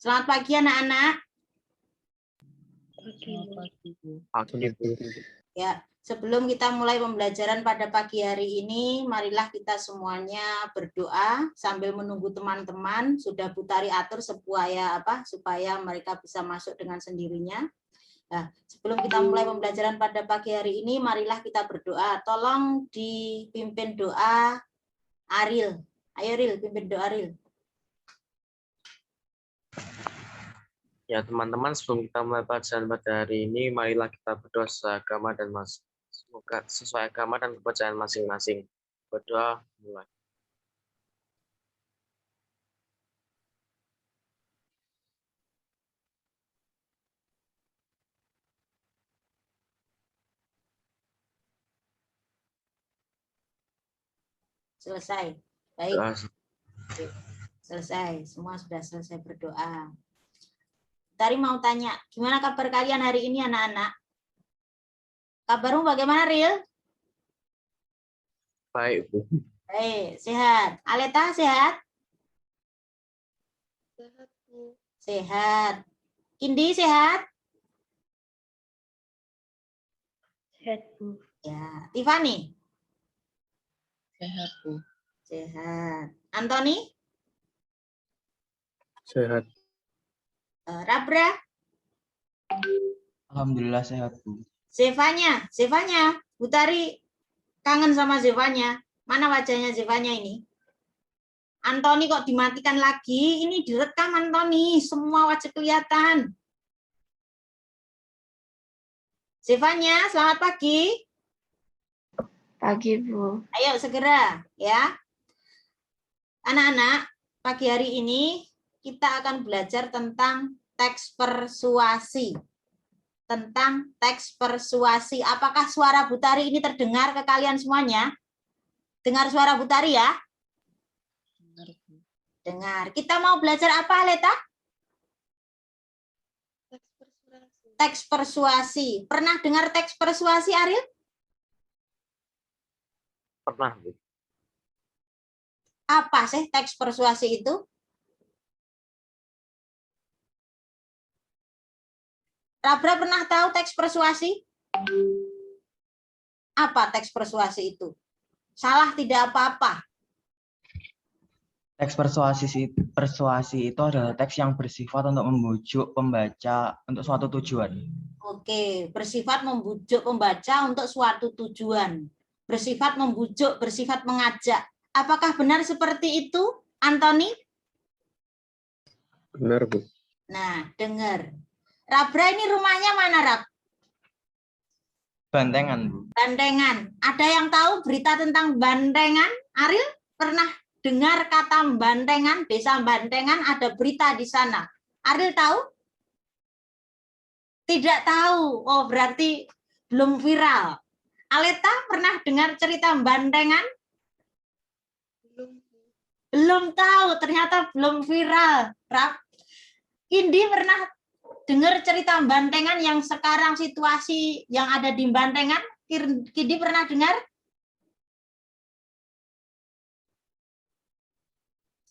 Selamat pagi anak-anak. Pagi, Bu. Ya, sebelum kita mulai pembelajaran pada pagi hari ini, marilah kita semuanya berdoa sambil menunggu teman-teman. Sudah Putari atur supaya mereka bisa masuk dengan sendirinya. Nah, sebelum kita mulai pembelajaran pada pagi hari ini, marilah kita berdoa. Tolong dipimpin doa Aril. Ayo Ril, pimpin doa Ril. Ya, teman-teman, sebelum kita mulai pelajaran pada hari ini, marilah kita berdoa sesuai agama dan semoga sesuai agama dan kepercayaan masing-masing. Berdoa mulai. Selesai. Baik. Doa. Selesai. Semua sudah selesai berdoa. Tari mau tanya, gimana kabar kalian hari ini anak-anak? Kabarmu bagaimana, Ril? Baik, Bu. Baik, sehat. Aleta sehat? Sehat, Bu. Sehat. Indi sehat? Sehat, Bu. Ya. Tiffany? Sehat, Bu. Sehat. Anthony? Sehat. Rabra? Alhamdulillah sehat, Bu. Zevanya? Butari kangen sama Zevanya. Mana wajahnya Zevanya ini? Anthony kok dimatikan lagi? Ini direkam Anthony, semua wajah kelihatan. Zevanya, selamat pagi. Pagi, Bu. Ayo segera ya. Anak-anak, pagi hari ini kita akan belajar tentang teks persuasi. Tentang teks persuasi. Apakah suara Butari ini terdengar ke kalian semuanya? Dengar suara Butari ya? Dengar, Bu. Dengar. Kita mau belajar apa, Leta? Teks persuasi. Teks persuasi. Pernah dengar teks persuasi, Ariel? Pernah, Bu. Apa sih teks persuasi itu? Rabra pernah tahu teks persuasi? Apa teks persuasi itu? Salah tidak apa-apa. Teks persuasi itu adalah teks yang bersifat untuk membujuk pembaca untuk suatu tujuan. Oke, bersifat membujuk pembaca untuk suatu tujuan. Bersifat membujuk, bersifat mengajak. Apakah benar seperti itu, Anthony? Benar, Bu. Nah, dengar. Rabra ini rumahnya mana, Rab? Bantengan, Bu. Bandengan. Ada yang tahu berita tentang Bandengan? Aril pernah dengar kata Bandengan, desa Bandengan, ada berita di sana. Aril tahu? Tidak tahu. Oh, berarti belum viral. Aleta pernah dengar cerita Bandengan? Belum, Bu. Belum tahu, ternyata belum viral. Rap. Indi pernah dengar cerita Bandengan yang sekarang situasi yang ada di Bandengan? Indi pernah dengar?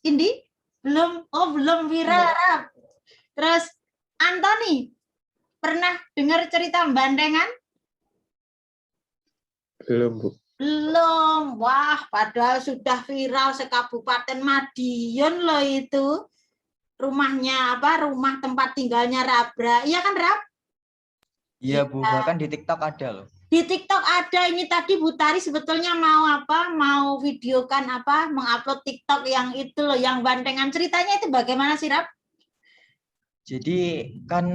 Indi? Belum, oh belum viral. Rap. Terus Anthony pernah dengar cerita Bandengan? Belum, Bu. Belum. Wah, padahal sudah viral sekabupaten Madiun loh itu. Rumahnya apa? Rumah tempat tinggalnya Rabra. Iya kan, Rab? Iya, Bu. Bahkan di TikTok ada loh. Di TikTok ada. Ini tadi Butari sebetulnya mau apa? Mau videokan apa? Mengupload TikTok yang itu loh, yang Bandengan. Ceritanya itu bagaimana sih, Rab? Jadi kan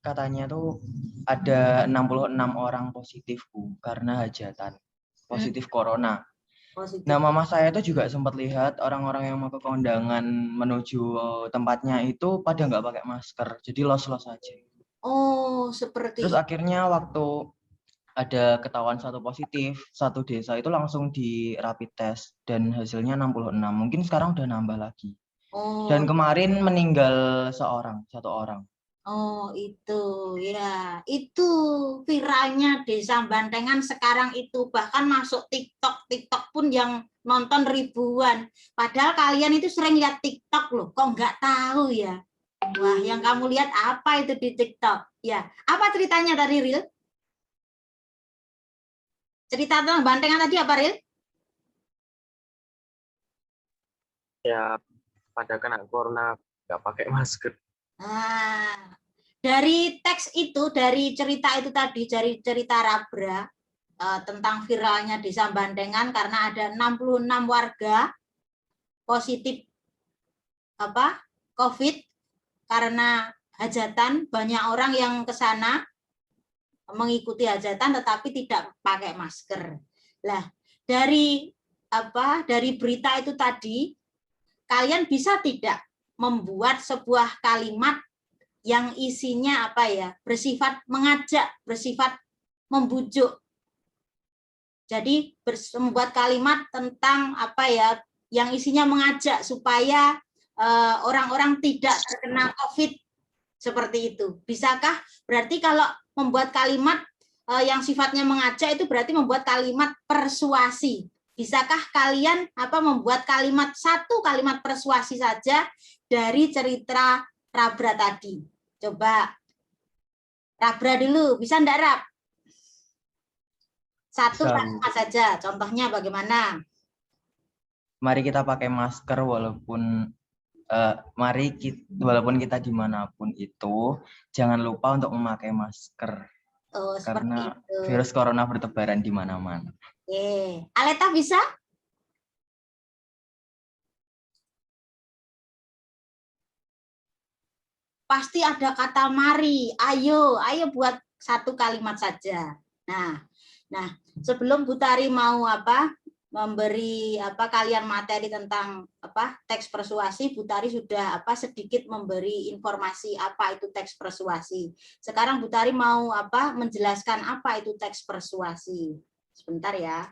katanya tuh ada 66 orang positif, Bu, karena hajatan. Positif corona. Positif. Nah, mama saya itu juga sempat lihat orang-orang yang mau ke kondangan menuju tempatnya itu pada nggak pakai masker. Jadi los-los aja. Oh, seperti Terus akhirnya waktu ada ketahuan satu positif, satu desa itu langsung di rapid test dan hasilnya 66. Mungkin sekarang udah nambah lagi. Oh, Dan kemarin meninggal satu orang. oh itu ya, itu viralnya desa Bandengan sekarang itu bahkan masuk TikTok pun yang nonton ribuan. Padahal kalian itu sering lihat TikTok loh, kok nggak tahu ya? Wah, yang kamu lihat apa itu di TikTok? Ya, apa ceritanya tadi, Ril? Cerita tentang bantengan tadi apa, Ril? Ya, pada kena corona nggak pakai masker. Nah, dari teks itu, dari cerita itu tadi, dari cerita Rabra tentang viralnya Desa Bandengan karena ada 66 warga positif COVID karena hajatan, banyak orang yang ke sana mengikuti hajatan tetapi tidak pakai masker. Lah, dari berita itu tadi kalian bisa tidak membuat sebuah kalimat yang isinya bersifat mengajak, bersifat membujuk. Jadi membuat kalimat tentang yang isinya mengajak supaya orang-orang tidak terkena COVID seperti itu. Bisakah? Berarti kalau membuat kalimat yang sifatnya mengajak itu berarti membuat kalimat persuasi. Bisakah kalian membuat satu kalimat persuasi saja dari cerita Rabra tadi? Coba Rabra dulu, bisa enggak, Rab? Satu kalimat saja, contohnya bagaimana? Mari kita pakai masker walaupun walaupun kita dimanapun itu, jangan lupa untuk memakai masker. Oh, karena itu. Virus corona bertebaran di mana-mana. Oke, Aleta bisa? Pasti ada kata mari, ayo buat satu kalimat saja. Nah, sebelum Bu Tari mau memberi kalian materi tentang teks persuasi, Bu Tari sudah sedikit memberi informasi apa itu teks persuasi. Sekarang Bu Tari mau menjelaskan apa itu teks persuasi. Sebentar ya.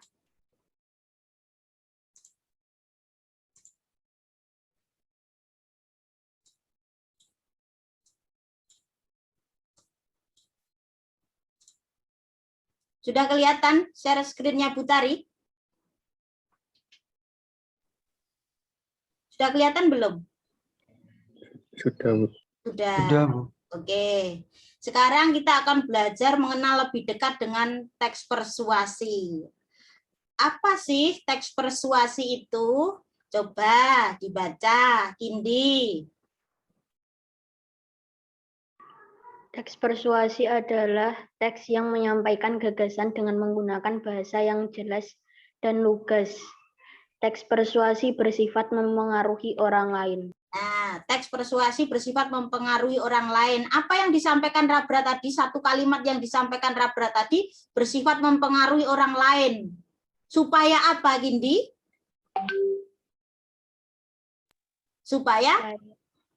Sudah kelihatan share screen-nya Bu Tari? Sudah kelihatan belum? Sudah, Bu. Sudah, Bu. Oke. Sekarang kita akan belajar mengenal lebih dekat dengan teks persuasi. Apa sih teks persuasi itu? Coba dibaca, Kindi. Teks persuasi adalah teks yang menyampaikan gagasan dengan menggunakan bahasa yang jelas dan lugas. Teks persuasi bersifat mempengaruhi orang lain. Nah, teks persuasi bersifat mempengaruhi orang lain. Apa yang disampaikan Rabra tadi, satu kalimat yang disampaikan Rabra tadi bersifat mempengaruhi orang lain. Supaya apa, Gindi? Supaya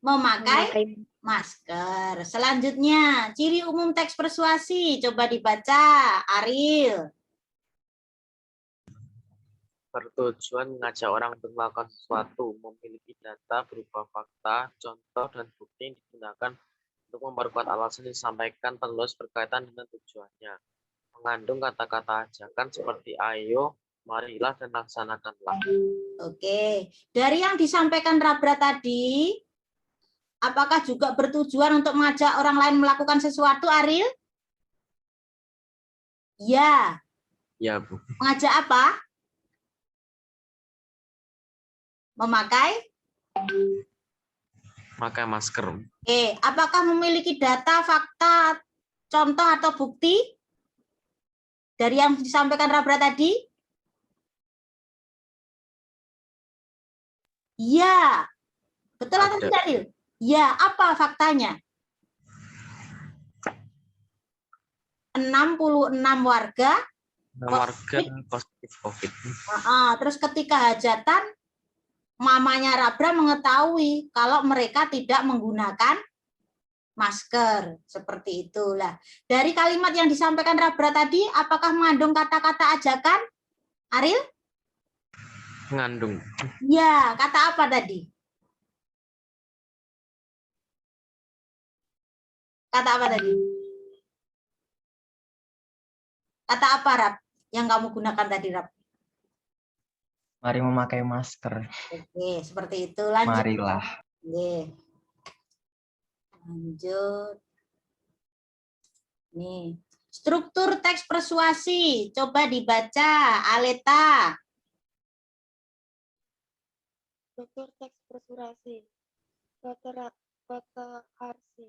memakai masker. Selanjutnya, ciri umum teks persuasi. Coba dibaca, Ariel. Bertujuan mengajak orang untuk melakukan sesuatu, memiliki data berupa fakta, contoh, dan bukti yang digunakan untuk memperkuat alasan yang disampaikan penulis berkaitan dengan tujuannya. Mengandung kata-kata ajakan seperti ayo, marilah, dan laksanakanlah. Oke, dari yang disampaikan Rabra tadi, apakah juga bertujuan untuk mengajak orang lain melakukan sesuatu, Ariel? Ya. Ya, Bu. Mengajak apa? Memakai masker. Oke, apakah memiliki data, fakta, contoh atau bukti dari yang disampaikan Rabra tadi? Ya. Betul atau tidak, Ril? Ya, apa faktanya? 66 warga positif COVID. Terus ketika hajatan, mamanya Rabra mengetahui kalau mereka tidak menggunakan masker. Seperti itulah. Dari kalimat yang disampaikan Rabra tadi, apakah mengandung kata-kata ajakan, Ariel? Mengandung. Ya, kata apa tadi? Kata apa tadi? Kata apa, Rab? Yang kamu gunakan tadi, Rab? Mari memakai masker. Oke, seperti itu. Lanjut. Marilah. Oke. Lanjut. Nih, struktur teks persuasi. Coba dibaca, Aleta. Struktur teks persuasi. Arsi.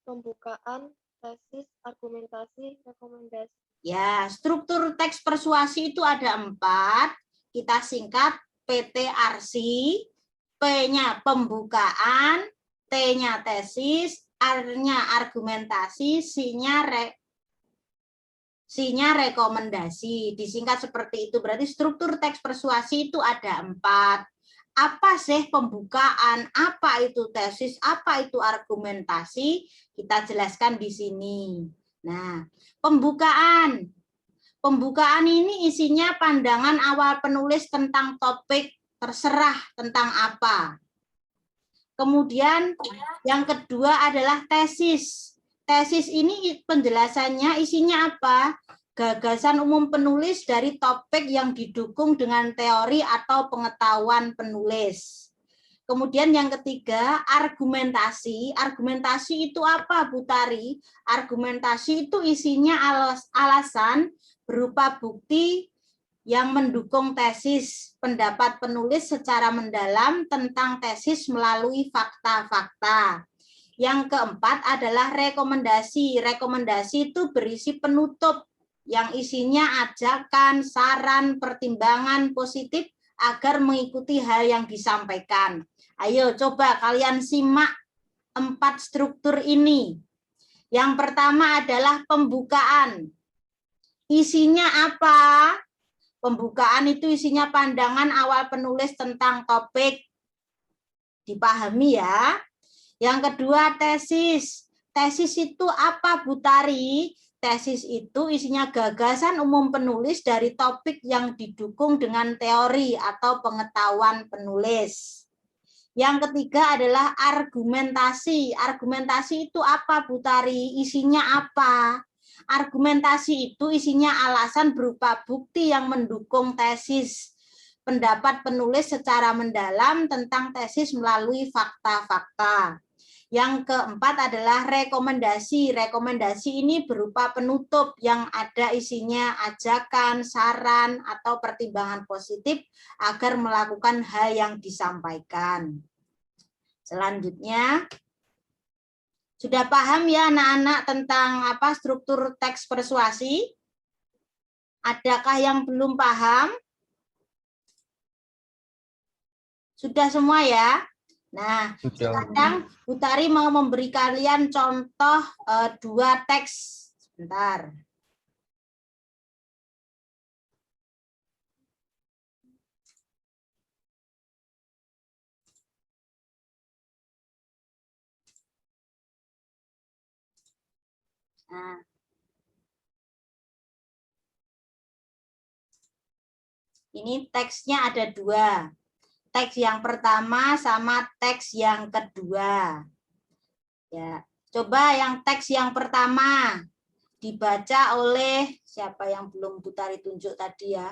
Pembukaan, tesis, argumentasi, rekomendasi. Ya, struktur teks persuasi itu ada 4. Kita singkat PT-RC, P-nya pembukaan, T-nya tesis, R-nya argumentasi, C-nya rekomendasi. Disingkat seperti itu. Berarti struktur teks persuasi itu ada 4. Apa sih pembukaan? Apa itu tesis? Apa itu argumentasi? Kita jelaskan di sini. Nah, pembukaan. Pembukaan ini isinya pandangan awal penulis tentang topik, terserah tentang apa. Kemudian yang kedua adalah tesis. Tesis ini penjelasannya isinya apa? Gagasan umum penulis dari topik yang didukung dengan teori atau pengetahuan penulis. Kemudian yang ketiga, argumentasi. Argumentasi itu apa, Bu Tari? Argumentasi itu isinya alasan berupa bukti yang mendukung tesis, pendapat penulis secara mendalam tentang tesis melalui fakta-fakta. Yang keempat adalah rekomendasi. Rekomendasi itu berisi penutup yang isinya ajakan, saran, pertimbangan positif agar mengikuti hal yang disampaikan. Ayo coba kalian simak 4 struktur ini. Yang pertama adalah pembukaan. Isinya apa? Pembukaan itu isinya pandangan awal penulis tentang topik. Dipahami ya. Yang kedua tesis. Tesis itu apa, Bu Tari? Tesis itu isinya gagasan umum penulis dari topik yang didukung dengan teori atau pengetahuan penulis. Yang ketiga adalah argumentasi. Argumentasi itu apa, Bu Tari? Isinya apa? Argumentasi itu isinya alasan berupa bukti yang mendukung tesis. Pendapat penulis secara mendalam tentang tesis melalui fakta-fakta. Yang keempat adalah rekomendasi. Rekomendasi ini berupa penutup yang ada isinya ajakan, saran, atau pertimbangan positif agar melakukan hal yang disampaikan. Selanjutnya, sudah paham ya anak-anak tentang apa struktur teks persuasi? Adakah yang belum paham? Sudah semua ya? Nah, sekarang Bu Tari mau memberi kalian contoh 2 teks. Sebentar. Nah. Ini teksnya ada 2. Teks yang pertama sama teks yang kedua. Ya, coba yang teks yang pertama dibaca oleh siapa yang belum Bu Tari tunjuk tadi ya?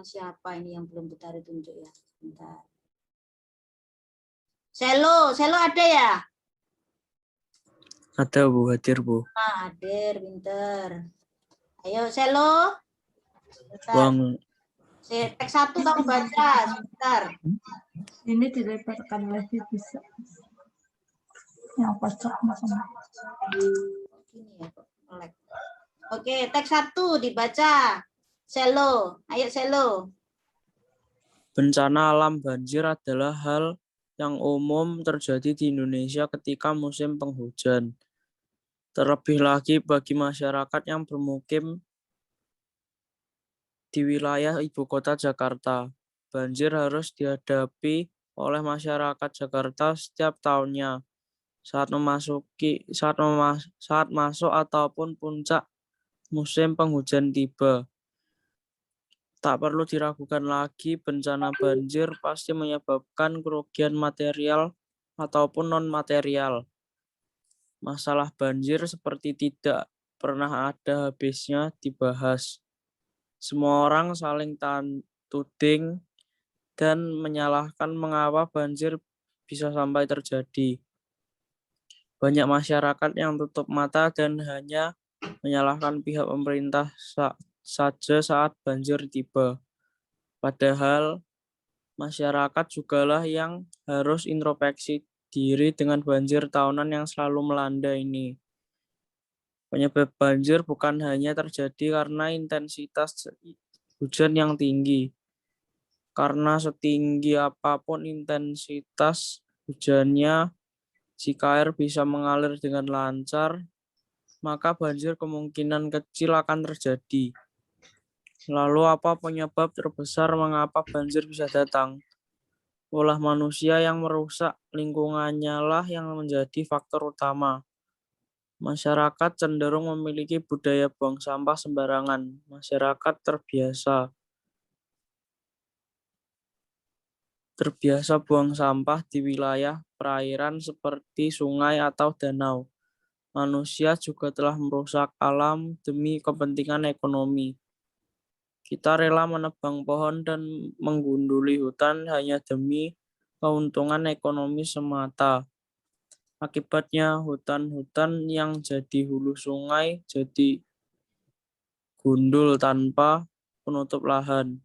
Siapa ini yang belum Bu Tari tunjuk ya? Bentar. Selo ada ya? Ada Bu, hadir Bu. Ah, hadir, pinter. Ayo Selo. Bang. Teks 1 kamu baca sebentar. Ini dilebarkan lagi bisa. Yang pojok sama. Oke, teks 1 dibaca. Selo, ayo Selo. Bencana alam banjir adalah hal yang umum terjadi di Indonesia ketika musim penghujan. Terlebih lagi bagi masyarakat yang bermukim di wilayah ibu kota Jakarta. Banjir harus dihadapi oleh masyarakat Jakarta setiap tahunnya saat masuk ataupun puncak musim penghujan tiba. Tak perlu diragukan lagi, bencana banjir pasti menyebabkan kerugian material ataupun non-material. Masalah banjir seperti tidak pernah ada habisnya dibahas. Semua orang saling tuding dan menyalahkan mengapa banjir bisa sampai terjadi. Banyak masyarakat yang tutup mata dan hanya menyalahkan pihak pemerintah saja saat banjir tiba. Padahal masyarakat jugalah yang harus introspeksi diri dengan banjir tahunan yang selalu melanda ini. Penyebab banjir bukan hanya terjadi karena intensitas hujan yang tinggi. Karena setinggi apapun intensitas hujannya, jika air bisa mengalir dengan lancar, maka banjir kemungkinan kecil akan terjadi. Lalu apa penyebab terbesar mengapa banjir bisa datang? Ulah manusia yang merusak lingkungannya lah yang menjadi faktor utama. Masyarakat cenderung memiliki budaya buang sampah sembarangan. Masyarakat terbiasa buang sampah di wilayah perairan seperti sungai atau danau. Manusia juga telah merusak alam demi kepentingan ekonomi. Kita rela menebang pohon dan menggunduli hutan hanya demi keuntungan ekonomi semata. Akibatnya hutan-hutan yang jadi hulu sungai jadi gundul tanpa penutup lahan.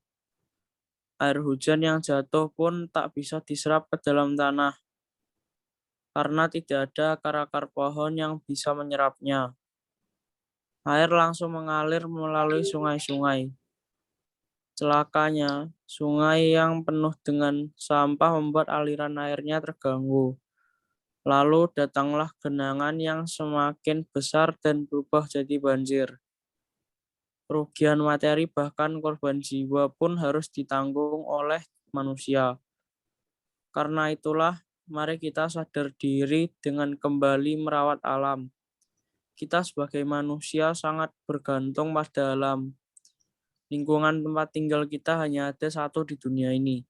Air hujan yang jatuh pun tak bisa diserap ke dalam tanah karena tidak ada akar-akar pohon yang bisa menyerapnya. Air langsung mengalir melalui sungai-sungai. Celakanya, sungai yang penuh dengan sampah membuat aliran airnya terganggu. Lalu datanglah genangan yang semakin besar dan berubah jadi banjir. Kerugian materi bahkan korban jiwa pun harus ditanggung oleh manusia. Karena itulah, mari kita sadar diri dengan kembali merawat alam. Kita sebagai manusia sangat bergantung pada alam. Lingkungan tempat tinggal kita hanya ada satu di dunia ini.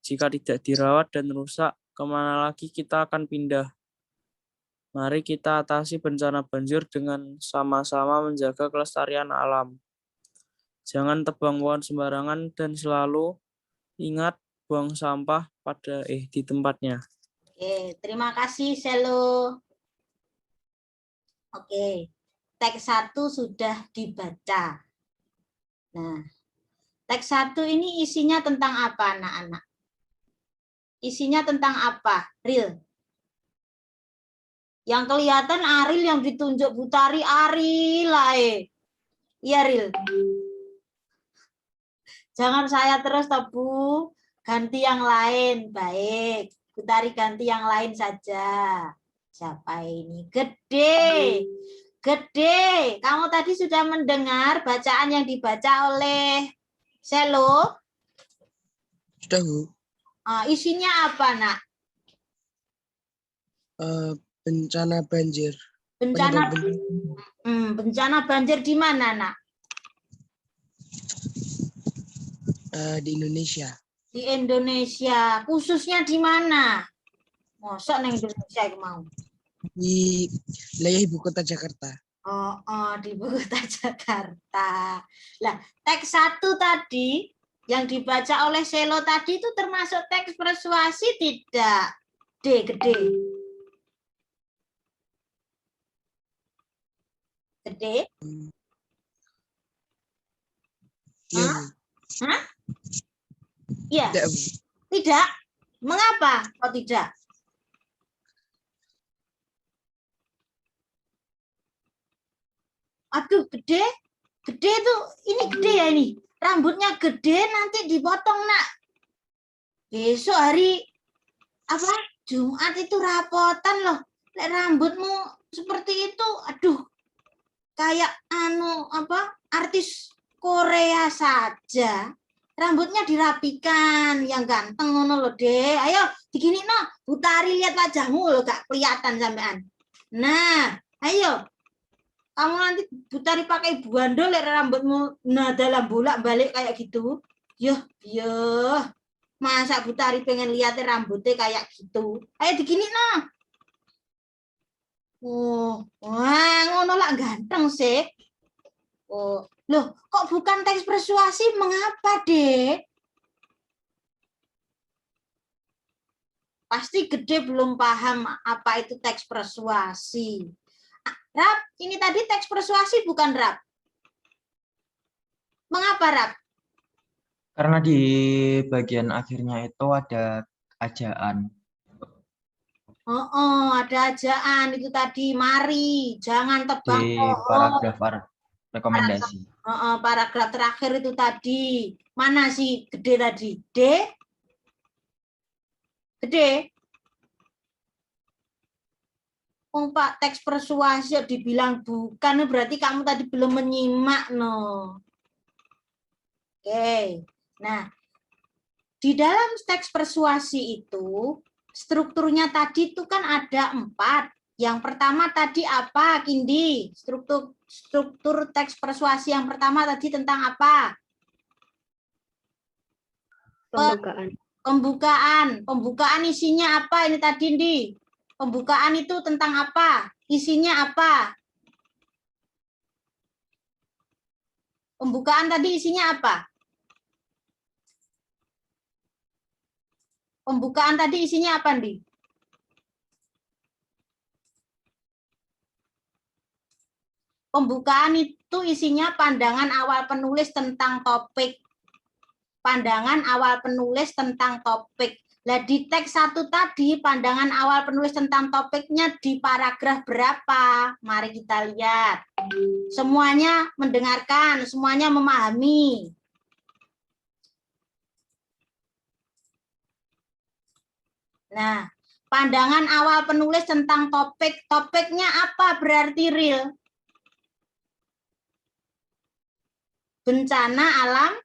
Jika tidak dirawat dan rusak, kemana lagi kita akan pindah? Mari kita atasi bencana banjir dengan sama-sama menjaga kelestarian alam. Jangan tebang pohon sembarangan dan selalu ingat buang sampah di tempatnya. Oke, terima kasih Selo. Oke, teks 1 sudah dibaca. Nah, teks 1 ini isinya tentang apa, anak-anak? Isinya tentang apa? Ril. Yang kelihatan Aril, yang ditunjuk Butari Aril lae. Iya, Ril. Jangan saya terus, Bu. Ganti yang lain. Baik. Butari ganti yang lain saja. Siapa ini? Gede. Gede. Kamu tadi sudah mendengar bacaan yang dibaca oleh Selo? Sudah, Bu. Isinya apa, Nak? Bencana banjir. Bencana banjir di mana, Nak? Di Indonesia. Di Indonesia. Khususnya di mana? Mosok nang Indonesia iki mau. Di wilayah ibu kota Jakarta. Di ibu kota Jakarta. Lah, teks 1 tadi yang dibaca oleh Selo tadi itu termasuk teks persuasi tidak? Gede. Gede? Iya, Hah? Iya. Tidak, Bu. Tidak? Mengapa kok tidak? Aduh, gede. Gede tuh, ini gede ya ini. Rambutnya gede, nanti dipotong, Nak. Besok hari apa? Jumat itu rapotan loh. Lek rambutmu seperti itu, aduh. Kayak artis Korea saja. Rambutnya dirapikan, yang ganteng ngono loh, Dek. Ayo, digini no. Butari lihat wajahmu loh, gak kelihatan sampean. Nah, ayo. Kamu nanti Butari pakai buandol rambutmu dalam bolak-balik kayak gitu. Yoh. Masa Butari pengen lihat rambutnya kayak gitu. Ayo digini no. Wah, ngono lah ganteng sih. Loh, kok bukan teks persuasi? Mengapa, Dek? Pasti Gede belum paham apa itu teks persuasi. Rap, ini tadi teks persuasi bukan, Rap? Mengapa, Rap? Karena di bagian akhirnya itu ada ajaan. Ada ajaan itu tadi. Mari, jangan tebang Di pohon. paragraf rekomendasi. Paragraf terakhir itu tadi. Mana sih Gede tadi? Gede? Pak, teks persuasi dibilang bukan, berarti kamu tadi belum menyimak, no. Oke. Nah, di dalam teks persuasi itu, strukturnya tadi itu kan ada 4. Yang pertama tadi apa, Kindi? Struktur teks persuasi yang pertama tadi tentang apa? Pembukaan. Pembukaan isinya apa ini tadi, Ndi? Pembukaan itu tentang apa? Isinya apa? Pembukaan tadi isinya apa? Pembukaan tadi isinya apa, Ndi? Pembukaan itu isinya pandangan awal penulis tentang topik. Pandangan awal penulis tentang topik. Nah, di teks 1 tadi, pandangan awal penulis tentang topiknya di paragraf berapa? Mari kita lihat. Semuanya mendengarkan, semuanya memahami. Nah, pandangan awal penulis tentang topik. Topiknya apa berarti real? Bencana alam?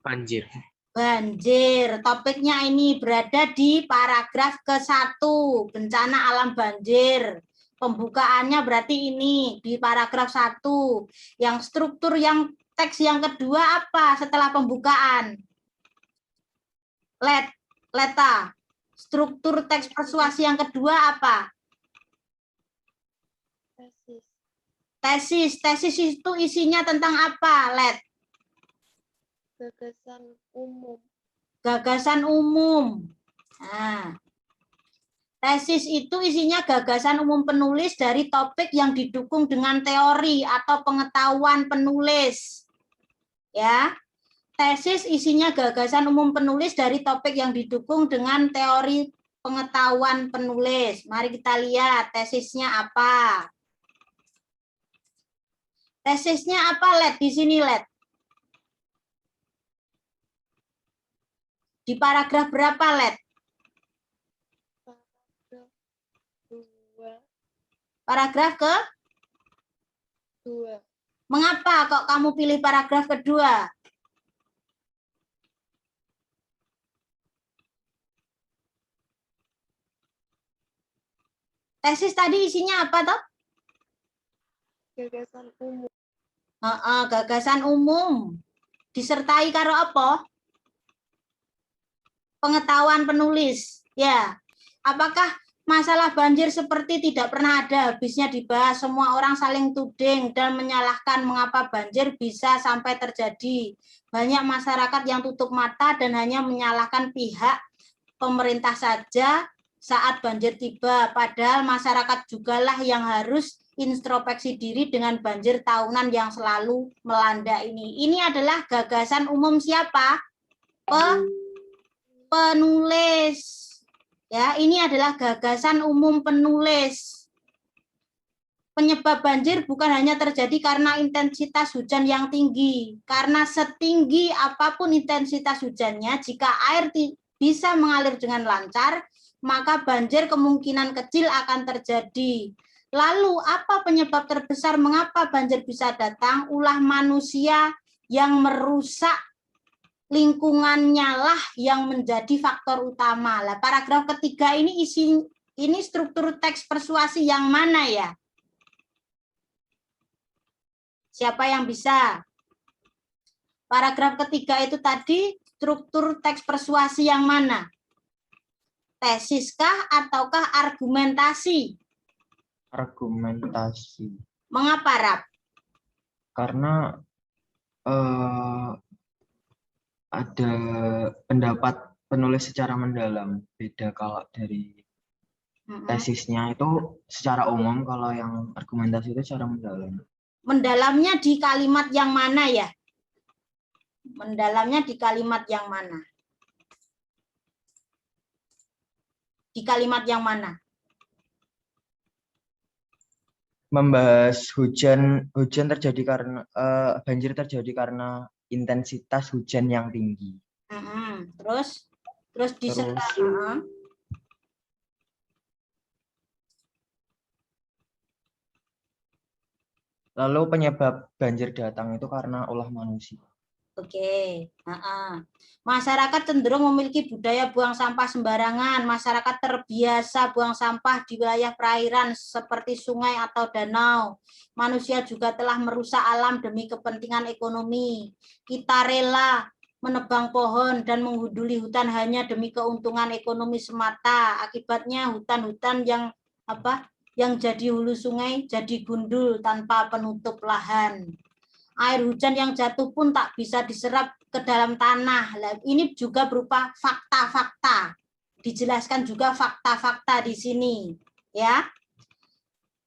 Banjir. Banjir. Topiknya ini berada di paragraf ke-1. Bencana alam banjir. Pembukaannya berarti ini di paragraf 1. Yang struktur yang teks yang kedua apa setelah pembukaan? Leta. Struktur teks persuasi yang kedua apa? Tesis. Tesis itu isinya tentang apa, Let? Gagasan umum. Gagasan umum. Nah, tesis itu isinya gagasan umum penulis dari topik yang didukung dengan teori atau pengetahuan penulis. Ya. Tesis isinya gagasan umum penulis dari topik yang didukung dengan teori pengetahuan penulis. Mari kita lihat tesisnya apa. Tesisnya apa, Let? Di sini, Let. Di paragraf berapa, Let? Paragraf ke? 2. Mengapa kok kamu pilih paragraf kedua? Tesis tadi isinya apa, toh? Gagasan umum. Gagasan umum. Disertai karo apa? Pengetahuan penulis. Ya. Apakah masalah banjir seperti tidak pernah ada habisnya dibahas? Semua orang saling tuding dan menyalahkan mengapa banjir bisa sampai terjadi. Banyak masyarakat yang tutup mata dan hanya menyalahkan pihak pemerintah saja saat banjir tiba, padahal masyarakat jugalah yang harus introspeksi diri dengan banjir tahunan yang selalu melanda ini. Ini adalah gagasan umum siapa? Penulis. Ya, ini adalah gagasan umum penulis. Penyebab banjir bukan hanya terjadi karena intensitas hujan yang tinggi. Karena setinggi apapun intensitas hujannya, jika air bisa mengalir dengan lancar, maka banjir kemungkinan kecil akan terjadi. Lalu apa penyebab terbesar mengapa banjir bisa datang? Ulah manusia yang merusak lingkungannya lah yang menjadi faktor utama. Lah, paragraf ketiga ini struktur teks persuasi yang mana ya? Siapa yang bisa? Paragraf ketiga itu tadi struktur teks persuasi yang mana? Tesiskah ataukah argumentasi? Argumentasi. Mengapa, Rap? Karena ada pendapat penulis secara mendalam. Beda kalau dari Mm-mm. tesisnya itu secara umum, kalau yang argumentasi itu secara mendalam. Mendalamnya di kalimat yang mana ya? Mendalamnya di kalimat yang mana? Di kalimat yang mana? Membahas hujan terjadi karena banjir terjadi karena intensitas hujan yang tinggi. Mm-mm. Terus disertai. Terus lalu penyebab banjir datang itu karena ulah manusia. Oke. Masyarakat cenderung memiliki budaya buang sampah sembarangan. Masyarakat terbiasa buang sampah di wilayah perairan seperti sungai atau danau. Manusia juga telah merusak alam demi kepentingan ekonomi. Kita rela menebang pohon dan menghuduli hutan hanya demi keuntungan ekonomi semata. Akibatnya hutan-hutan yang jadi hulu sungai jadi gundul tanpa penutup lahan. Air hujan yang jatuh pun tak bisa diserap ke dalam tanah. Ini juga berupa fakta-fakta. Dijelaskan juga fakta-fakta di sini, ya.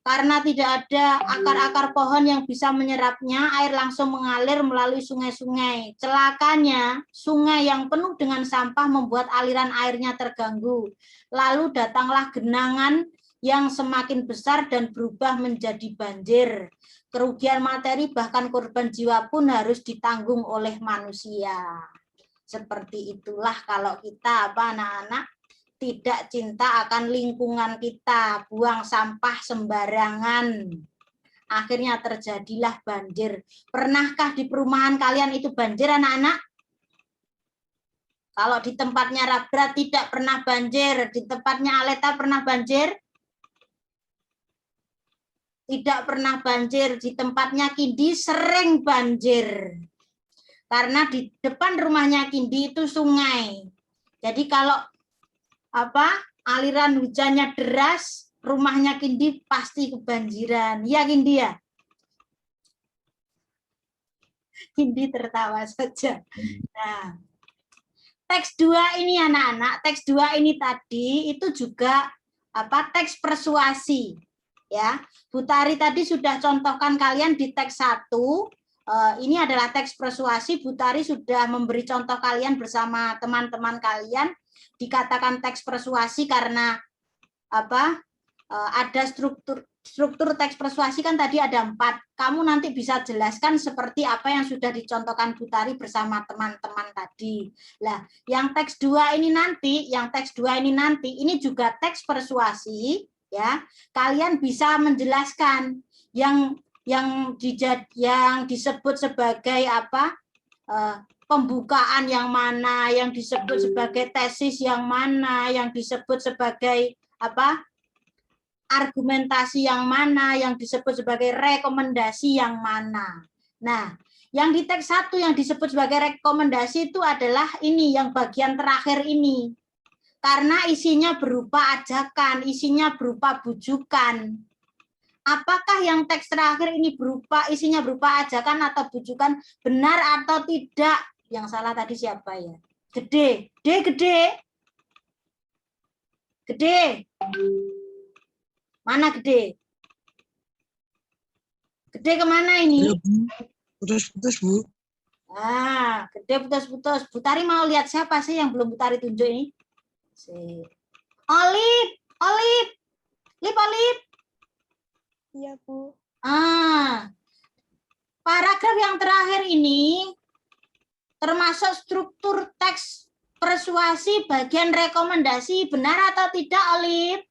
Karena tidak ada akar-akar pohon yang bisa menyerapnya, air langsung mengalir melalui sungai-sungai. Celakanya, sungai yang penuh dengan sampah membuat aliran airnya terganggu. Lalu datanglah genangan yang semakin besar dan berubah menjadi banjir. Kerugian materi bahkan korban jiwa pun harus ditanggung oleh manusia. Seperti itulah kalau kita anak-anak tidak cinta akan lingkungan kita, buang sampah sembarangan. Akhirnya terjadilah banjir. Pernahkah di perumahan kalian itu banjir anak-anak? Kalau di tempatnya Rabra tidak pernah banjir, di tempatnya Aleta pernah banjir? Tidak pernah banjir, di tempatnya Kindi sering banjir. Karena di depan rumahnya Kindi itu sungai. Jadi kalau aliran hujannya deras, rumahnya Kindi pasti kebanjiran. Ya Kindi ya? Kindi tertawa saja. Nah, teks 2 ini anak-anak, teks 2 ini tadi itu juga teks persuasi. Ya, Bu Tari tadi sudah contohkan kalian di teks 1. Ini adalah teks persuasi. Bu Tari sudah memberi contoh kalian bersama teman-teman kalian. Dikatakan teks persuasi karena ada struktur teks persuasi kan tadi ada 4. Kamu nanti bisa jelaskan seperti apa yang sudah dicontohkan Bu Tari bersama teman-teman tadi. Nah, yang teks 2 ini nanti, ini juga teks persuasi. Ya, kalian bisa menjelaskan yang disebut sebagai pembukaan yang mana, yang disebut sebagai tesis yang mana, yang disebut sebagai argumentasi yang mana, yang disebut sebagai rekomendasi yang mana. Nah, yang di teks 1 yang disebut sebagai rekomendasi itu adalah ini yang bagian terakhir ini. Karena isinya berupa ajakan, isinya berupa bujukan. Apakah yang teks terakhir ini isinya berupa ajakan atau bujukan, benar atau tidak? Yang salah tadi siapa ya? Gede. Mana Gede? Gede kemana ini? Putus-putus, Bu. Gede putus-putus. Bu Tari mau lihat siapa sih yang belum Bu Tari tunjuk ini? Olip. Iya, Bu. Paragraf yang terakhir ini termasuk struktur teks persuasi bagian rekomendasi, benar atau tidak, Olip?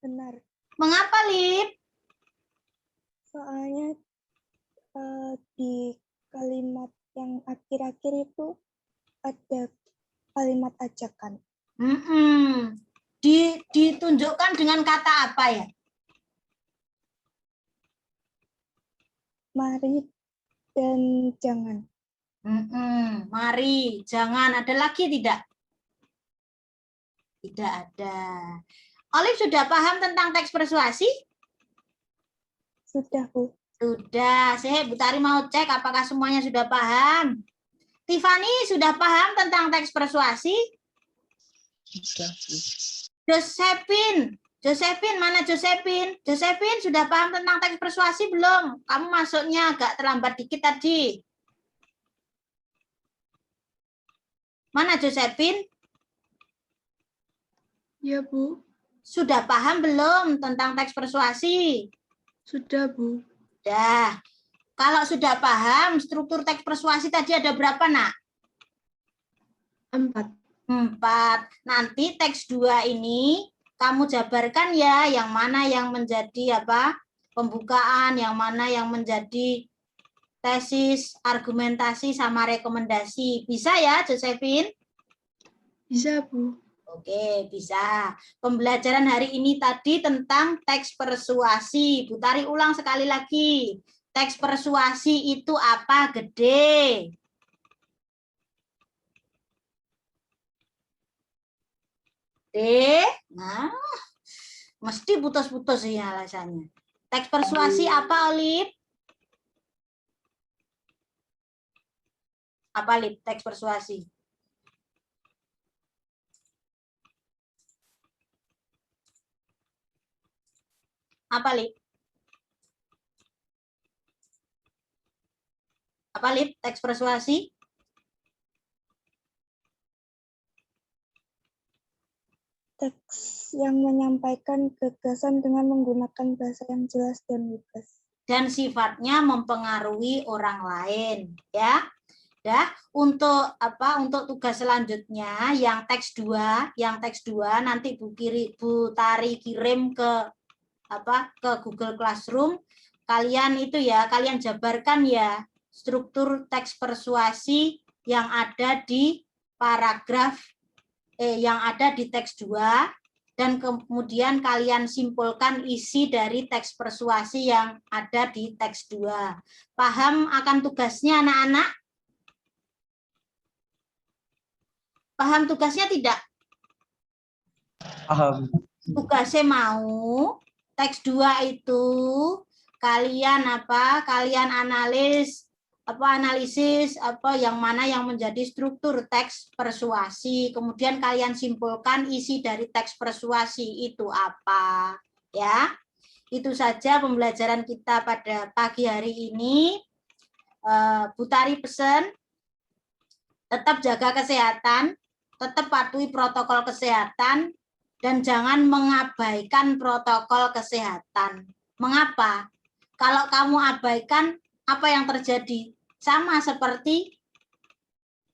Benar. Mengapa, Lip? Soalnya di kalimat yang akhir-akhir itu ada kalimat ajakan. Ditunjukkan dengan kata apa ya? Mari dan jangan. Mari, jangan. Ada lagi tidak? Tidak ada. Olive sudah paham tentang teks persuasi? Sudah, Bu. Sudah. Bu Tari mau cek apakah semuanya sudah paham. Tiffany sudah paham tentang teks persuasi? Josephine, mana Josephine? Josephine sudah paham tentang teks persuasi belum? Kamu masuknya agak terlambat dikit tadi. Mana Josephine? Ya, Bu. Sudah paham belum tentang teks persuasi? Sudah, Bu. Sudah. Kalau sudah paham, struktur teks persuasi tadi ada berapa, Nak? 4. 4. Nanti teks 2 ini kamu jabarkan ya, yang mana yang menjadi apa? Pembukaan, yang mana yang menjadi tesis, argumentasi, sama rekomendasi. Bisa ya, Josephine? Bisa, Bu. Oke, bisa. Pembelajaran hari ini tadi tentang teks persuasi. Putari ulang sekali lagi. Teks persuasi itu apa, Gede? Nah, mesti putus-putus ya alasannya. Teks persuasi apa, Olip? Apa, Lip? Teks persuasi. Apa, Lip? Apa, Lip? Teks persuasi? Teks yang menyampaikan gagasan dengan menggunakan bahasa yang jelas dan lugas. Dan sifatnya mempengaruhi orang lain, ya. Dah, untuk apa? Untuk tugas selanjutnya yang teks 2, nanti Bu Tari kirim ke apa? Ke Google Classroom. Kalian itu ya, kalian jabarkan ya struktur teks persuasi yang ada di paragraf yang ada di teks 2, dan kemudian kalian simpulkan isi dari teks persuasi yang ada di teks 2. Paham akan tugasnya, anak-anak? Paham tugasnya tidak? Paham. Tugasnya mau teks 2 itu kalian apa? Kalian analisis yang mana yang menjadi struktur teks persuasi. Kemudian kalian simpulkan isi dari teks persuasi itu apa, ya. Itu saja pembelajaran kita pada pagi hari ini. Bu Tari pesan tetap jaga kesehatan, tetap patuhi protokol kesehatan, dan jangan mengabaikan protokol kesehatan. Mengapa? Kalau kamu abaikan, apa yang terjadi? Sama seperti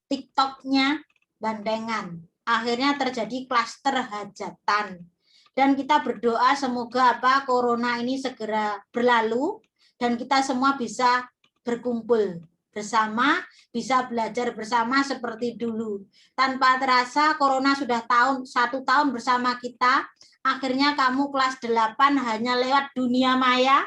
TikTok-nya Bandengan. Akhirnya terjadi klaster hajatan. Dan kita berdoa semoga corona ini segera berlalu dan kita semua bisa berkumpul bersama, bisa belajar bersama seperti dulu. Tanpa terasa corona sudah 1 tahun bersama kita. Akhirnya kamu kelas 8 hanya lewat dunia maya.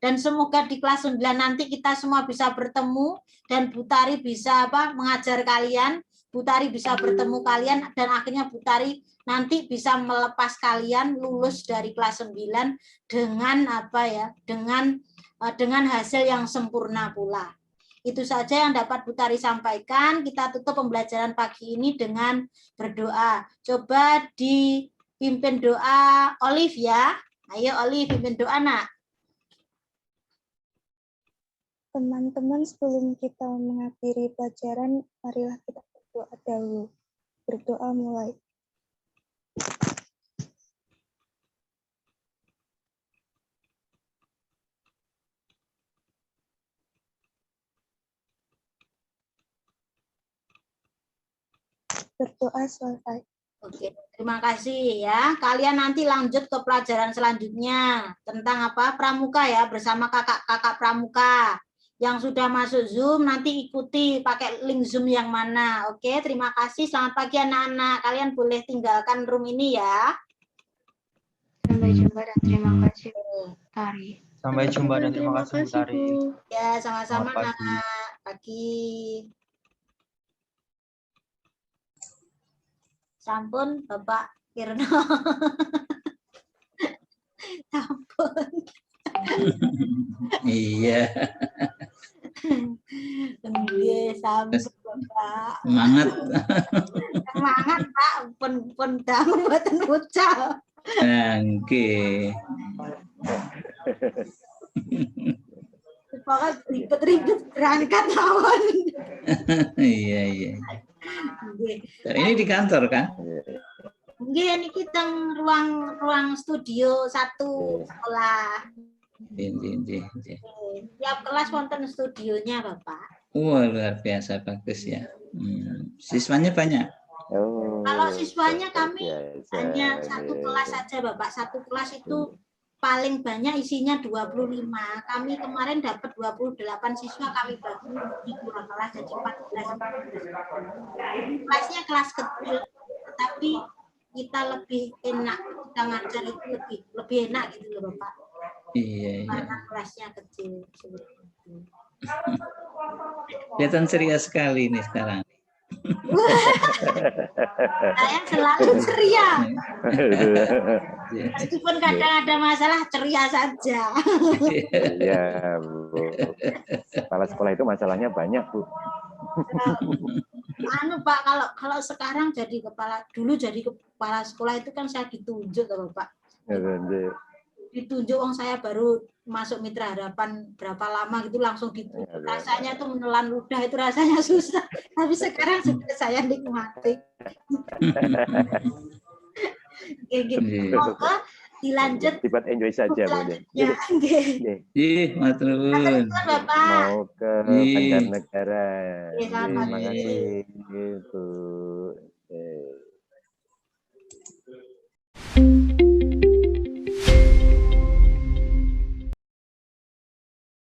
Dan semoga di kelas 9 nanti kita semua bisa bertemu dan Bu Tari bisa mengajar kalian, Bu Tari bisa bertemu kalian, dan akhirnya Bu Tari nanti bisa melepas kalian lulus dari kelas 9 dengan dengan hasil yang sempurna pula. Itu saja yang dapat Bu Tari sampaikan. Kita tutup pembelajaran pagi ini dengan berdoa. Coba dipimpin doa Olive ya. Ayo Olive pimpin doa, Nak. Teman-teman, sebelum kita mengakhiri pelajaran, marilah kita berdoa dahulu. Berdoa mulai. Berdoa selesai. Oke, terima kasih ya. Kalian nanti lanjut ke pelajaran selanjutnya tentang pramuka ya, bersama kakak-kakak pramuka. Yang sudah masuk Zoom nanti ikuti pakai link Zoom yang mana. Oke, terima kasih. Selamat pagi anak-anak. Kalian boleh tinggalkan room ini ya. Sampai jumpa dan terima kasih Bu Tari. Sampai jumpa dan terima kasih Bu Tari. Ya, sama-sama Selamat pagi. Nak. Pagi. Sampun Bapak Kirno. Sampun. Iya. Nggih, sampun Bapak. Pak. Semangat. Semangat Pak, pun dangu mboten ucal. Oke. Pokoknya ribet-ribet berangkat mawon. Iya, iya. Ini di kantor kan? Nggih niki teng ruang studio 1 sekolah. Nggih. Tiap kelas wonten studionya, Bapak. Wah, luar biasa, bagus ya. Siswanya banyak? Kalau siswanya kami hanya satu kelas saja, Bapak. Satu kelas itu paling banyak isinya 25. Kami kemarin dapat 28 siswa, kami bagi di 2 kelas jadi 14. Kelasnya kelas kecil, tapi kita lebih enak, kita ngajar itu lebih enak gitu loh Bapak. Iya. Karena kelasnya kecil. Kelihatan ceria sekali nih sekarang. Saya selalu ceria. Meskipun kadang ada masalah, ceria saja. Iya, Bu. Kepala sekolah itu masalahnya banyak, Bu. Pak, kalau sekarang dulu jadi kepala sekolah itu kan saya ditunjuk loh Pak. Ditunjuk, saya baru masuk Mitra Harapan berapa lama gitu langsung ditunjuk. Rasanya tuh menelan ludah itu rasanya susah. Tapi sekarang sudah saya nikmati. Kayak gitu. Semoga dilanjut. Tiba enjoy saja, Bu. Ih, matur nuwun. Mau ke Banjarnegara. Terima kasih, Bu.